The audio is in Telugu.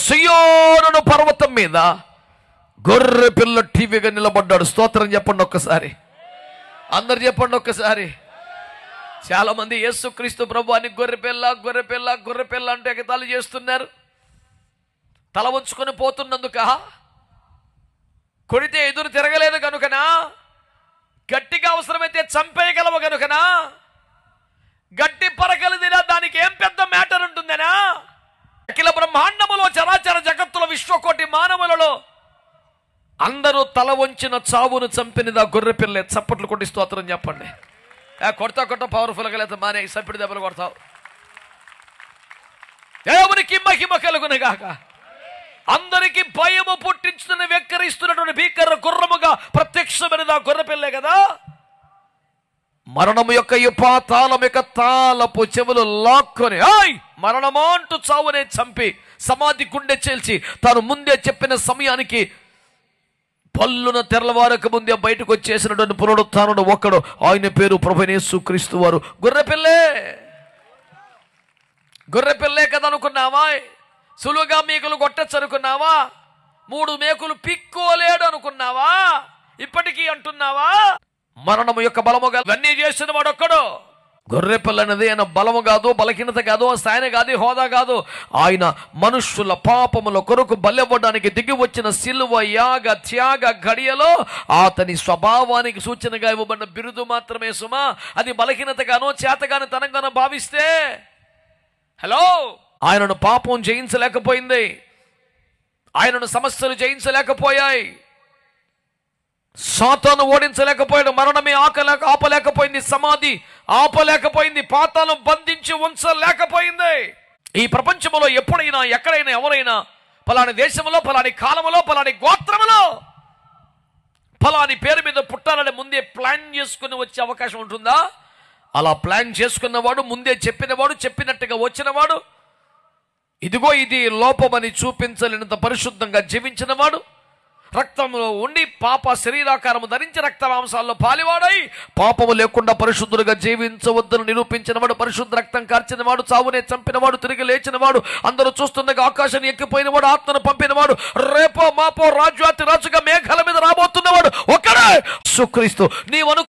సియోను పర్వతం మీద గొర్రె పిల్ల టీవీగా నిలబడ్డాడు. స్తోత్రం చెప్పండి ఒక్కసారి, అందరు చెప్పండి ఒక్కసారి. చాలా మంది యేసుక్రీస్తు ప్రభువాన్ని గొర్రెపిల్ల గొర్రెపిల్ల గొర్రెపిల్ల అంటే ఎగతాళి చేస్తున్నారు. తల ఉంచుకొని పోతున్నందుక, కొడితే ఎదురు తిరగలేదు కనుకనా, గట్టిగా అవసరమైతే చంపేయగలవు కనుకనా, గట్టి పరకలు తినా దానికి ఏం పెద్ద మ్యాటర్ ఉంటుందనా? అఖిల బ్రహ్మాండములో చరాచర జగత్తుల విశ్వకోటి మానవులలో అందరూ తల వంచిన చావును చంపినదా గొర్రెపిల్లే. చప్పట్లు కొట్టి స్తోత్రం చెప్పండి. కొడతా పవర్ఫుల్గా లేదా మానే సప్పిడి దెబ్బలు కొడతావు. దేవునికి మహిమ కలుగునుగాక. అందరికీ భయము పుట్టించుతున్న వెక్కరిస్తున్నటువంటి భీకర గుర్రముగా ప్రత్యక్షమైనదా గొర్రెపిల్లే కదా. మరణము యొక్క పాతాళం యొక్క తాళపు చెవులు లాక్కొని మరణమా అంటూ చావునే చంపి సమాధి గుండె చేల్చి తాను ముందే చెప్పిన సమయానికి పల్లున తెరలవారక ముందే బయటకు వచ్చేసినటువంటి పునరుత్థానుడు ఒక్కడు, ఆయన పేరు ప్రభువైన యేసుక్రీస్తు వారు. గొర్రెపిల్లే కదా అనుకున్నావా? సులువుగా మేకులు కొట్టచ్చు అనుకున్నావా? 3 మేకులు పిక్కోలేడు అనుకున్నావా? ఇప్పటికీ అంటున్నావా? మరణము యొక్క బలము ఇవన్నీ చేసిన వాడు ఒక్కడు. గొర్రెపిల్ల అనేది ఆయన బలము కాదు, బలహీనత కాదు, స్థాయి కాదు, హోదా కాదు. ఆయన మనుష్యుల పాపముల కొరకు బలెవ్వడానికి దిగి వచ్చిన సిలువ యాగ త్యాగ గడియలో అతని స్వభావానికి సూచనగా ఇవ్వబడిన బిరుదు మాత్రమే సుమా. అది బలహీనతగానో చేతగాని తనంగానో భావిస్తే హలో, ఆయనను పాపం జయించలేకపోయింది, ఆయనను సమస్యలు జయించలేకపోయాయి, సాతాను ఓడించలేకపోయాడు, మరణమే ఆపలేకపోయింది, సమాధి ఆపలేకపోయింది, పాతాళం బంధించి ఉంచలేకపోయింది. ఈ ప్రపంచంలో ఎప్పుడైనా ఎక్కడైనా ఎవరైనా ఫలాని దేశంలో ఫలాని కాలంలో ఫలాని గోత్రములో ఫలాని పేరు మీద పుట్టాలని ముందే ప్లాన్ చేసుకుని వచ్చే అవకాశం ఉంటుందా? అలా ప్లాన్ చేసుకున్నవాడు, ముందే చెప్పినవాడు, చెప్పినట్టుగా వచ్చినవాడు, ఇదిగో ఇది లోపమని చూపించలేనంత పరిశుద్ధంగా జీవించినవాడు, రక్తంలో ఉండి పాప శరీరాకారము ధరించి రక్త మాంసాల్లో పాలివాడై పాపము లేకుండా పరిశుద్ధులుగా జీవించవద్దని నిరూపించినవాడు, పరిశుద్ధ రక్తం కార్చినవాడు, చావునే చంపినవాడు, తిరిగి లేచినవాడు, అందరూ చూస్తుండగా ఆకాశాన్ని ఎక్కిపోయినవాడు, ఆత్మను పంపినవాడు, రేపో మాపో రాజుగా మేఘాల మీద రాబోతున్నవాడు ఒక్కడే యేసుక్రీస్తు. నీవు